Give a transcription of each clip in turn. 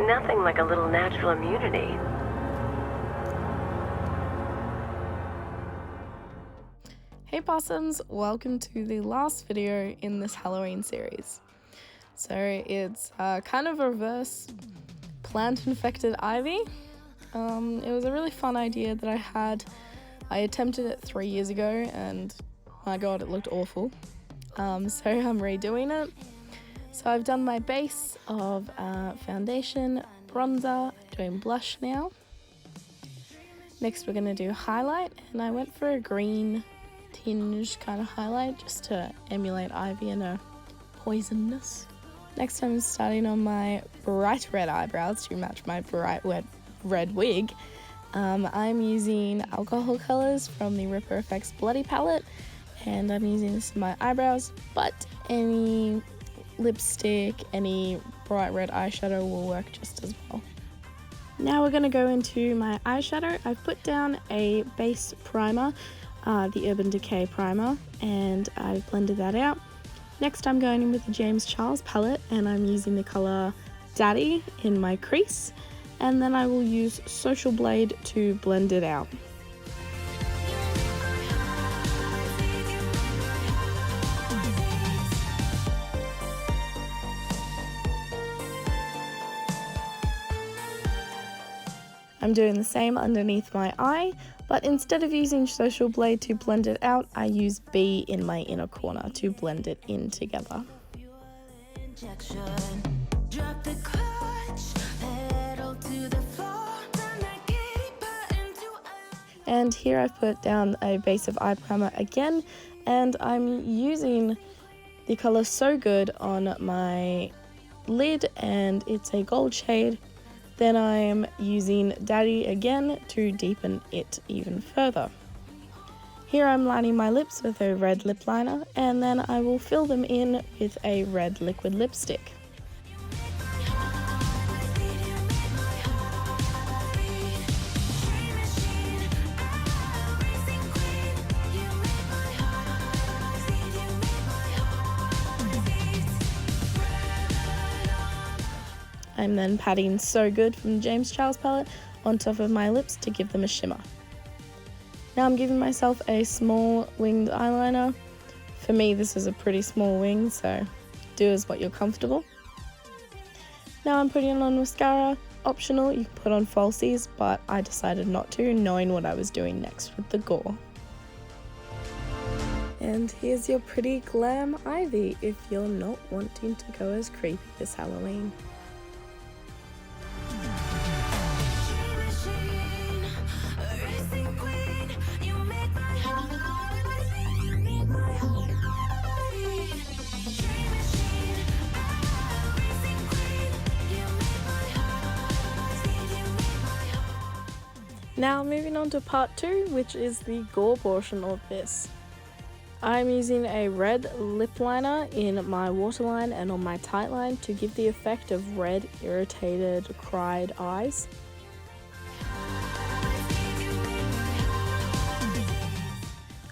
nothing like a little natural immunity. Hey Possums, welcome to the last video in this Halloween series. So it's kind of a reverse plant-infected ivy. It was a really fun idea that I had. I attempted it 3 years ago and my god, it looked awful. So I'm redoing it. So I've done my base of foundation, bronzer, doing blush now. Next we're going to do highlight, and I went for a green tinge kind of highlight just to emulate ivy and her poisonness. Next I'm starting on my bright red eyebrows to match my bright red wig. I'm using alcohol colours from the PossFX Bloody palette, and I'm using this in my eyebrows, but any lipstick, any bright red eyeshadow will work just as well. Now we're going to go into my eyeshadow. I've put down a base primer, the Urban Decay primer, and I've blended that out. Next I'm going in with the James Charles palette, and I'm using the colour Daddy in my crease, and then I will use Social Blade to blend it out. I'm doing the same underneath my eye, but instead of using Social Blade to blend it out, I use B in my inner corner to blend it in together. And here I've put down a base of eye primer again, and I'm using the colour So Good on my lid, and it's a gold shade. Then I'm using Daddy again to deepen it even further. Here I'm lining my lips with a red lip liner, and then I will fill them in with a red liquid lipstick. I'm then patting So Good from the James Charles palette on top of my lips to give them a shimmer. Now I'm giving myself a small winged eyeliner. For me this is a pretty small wing, so do as what you're comfortable. Now I'm putting on mascara. Optional, you can put on falsies, but I decided not to, knowing what I was doing next with the gore. And here's your pretty glam ivy if you're not wanting to go as creepy this Halloween. Now moving on to part 2, which is the gore portion of this. I'm using a red lip liner in my waterline and on my tight line to give the effect of red, irritated, cried eyes.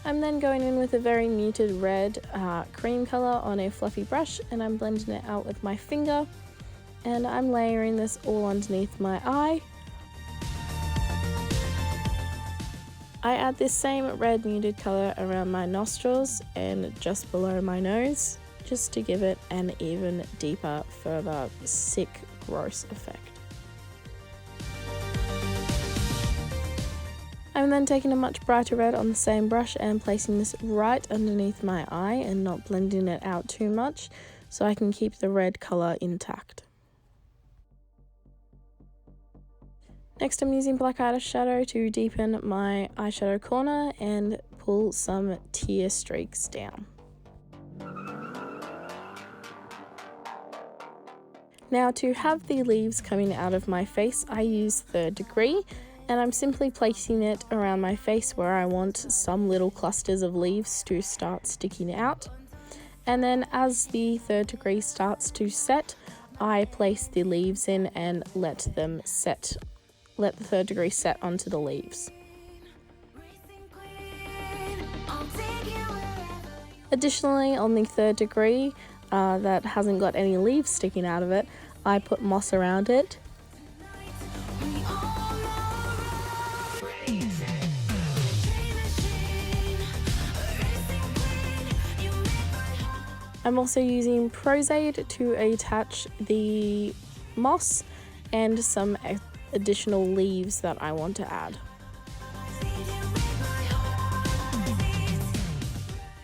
I'm then going in with a very muted red cream colour on a fluffy brush, and I'm blending it out with my finger, and I'm layering this all underneath my eye. I add this same red muted colour around my nostrils and just below my nose, just to give it an even deeper, further, sick, gross effect. I'm then taking a much brighter red on the same brush and placing this right underneath my eye and not blending it out too much so I can keep the red colour intact. Next I'm using black eyeshadow to deepen my eyeshadow corner and pull some tear streaks down. Now to have the leaves coming out of my face, I use 3rd degree, and I'm simply placing it around my face where I want some little clusters of leaves to start sticking out. And then as the 3rd degree starts to set, I place the leaves in and let the 3rd degree set onto the leaves. Additionally, on the 3rd degree that hasn't got any leaves sticking out of it, I put moss around it, I'm also using Aide to attach the moss and some additional leaves that I want to add.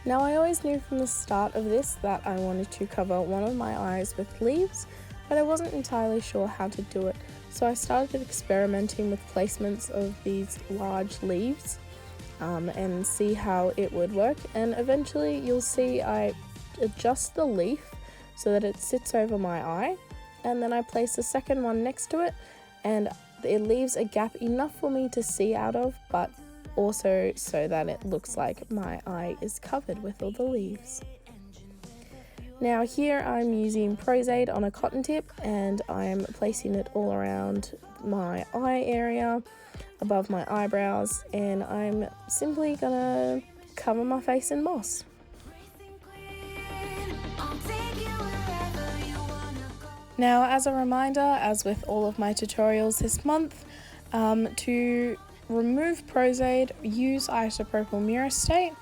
Now, I always knew from the start of this that I wanted to cover one of my eyes with leaves, but I wasn't entirely sure how to do it, so I started experimenting with placements of these large leaves and see how it would work, and eventually you'll see I adjust the leaf so that it sits over my eye, and then I place the second one next to it, and it leaves a gap enough for me to see out of, but also so that it looks like my eye is covered with all the leaves. Now here I'm using Aide on a cotton tip, and I'm placing it all around my eye area, above my eyebrows, and I'm simply gonna cover my face in moss. Now, as a reminder, as with all of my tutorials this month, to remove Aide, use Isopropyl Myristate,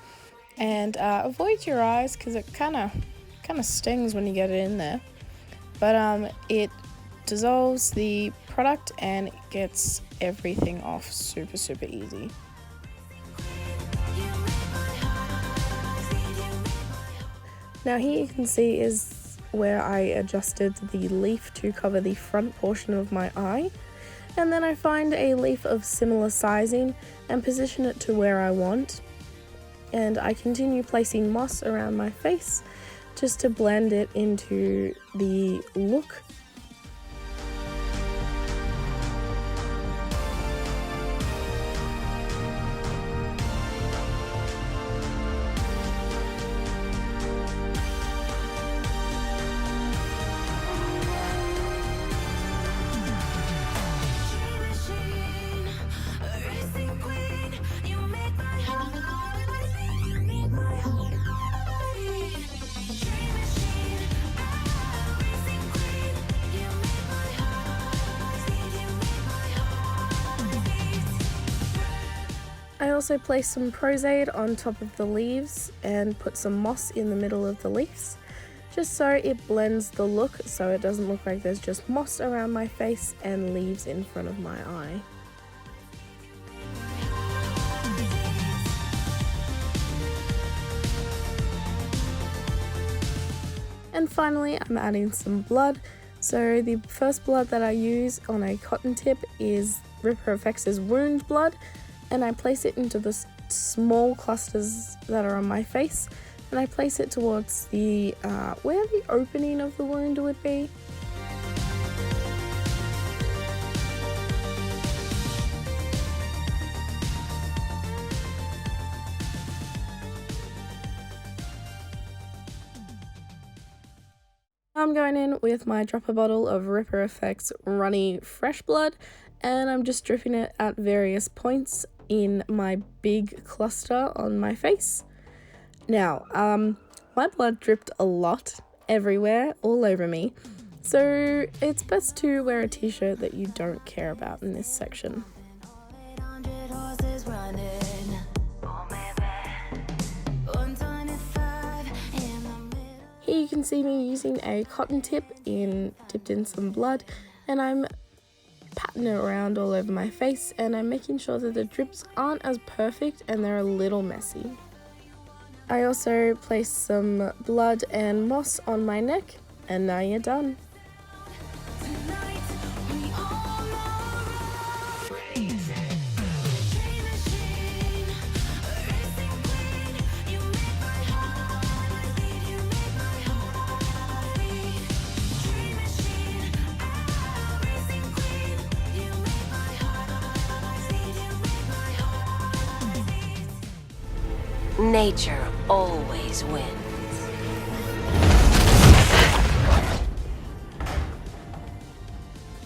and avoid your eyes because it kind of stings when you get it in there. But it dissolves the product and it gets everything off super easy. Now here you can see is where I adjusted the leaf to cover the front portion of my eye, and then I find a leaf of similar sizing and position it to where I want, and I continue placing moss around my face just to blend it into the look. I also placed some Aide on top of the leaves and put some moss in the middle of the leaves, just so it blends the look, so it doesn't look like there's just moss around my face and leaves in front of my eye. And finally, I'm adding some blood. So the first blood that I use on a cotton tip is PossFX's wound blood, and I place it into the small clusters that are on my face, and I place it towards the where the opening of the wound would be. I'm going in with my dropper bottle of PossFX Runny fresh blood, and I'm just dripping it at various points in my big cluster on my face. Now, my blood dripped a lot everywhere, all over me, so it's best to wear a t-shirt that you don't care about in this section. Here you can see me using a cotton tip dipped in some blood, and I'm patting it around all over my face, and I'm making sure that the drips aren't as perfect and they're a little messy. I also placed some blood and moss on my neck, and now you're done. Nature always wins.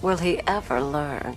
Will he ever learn?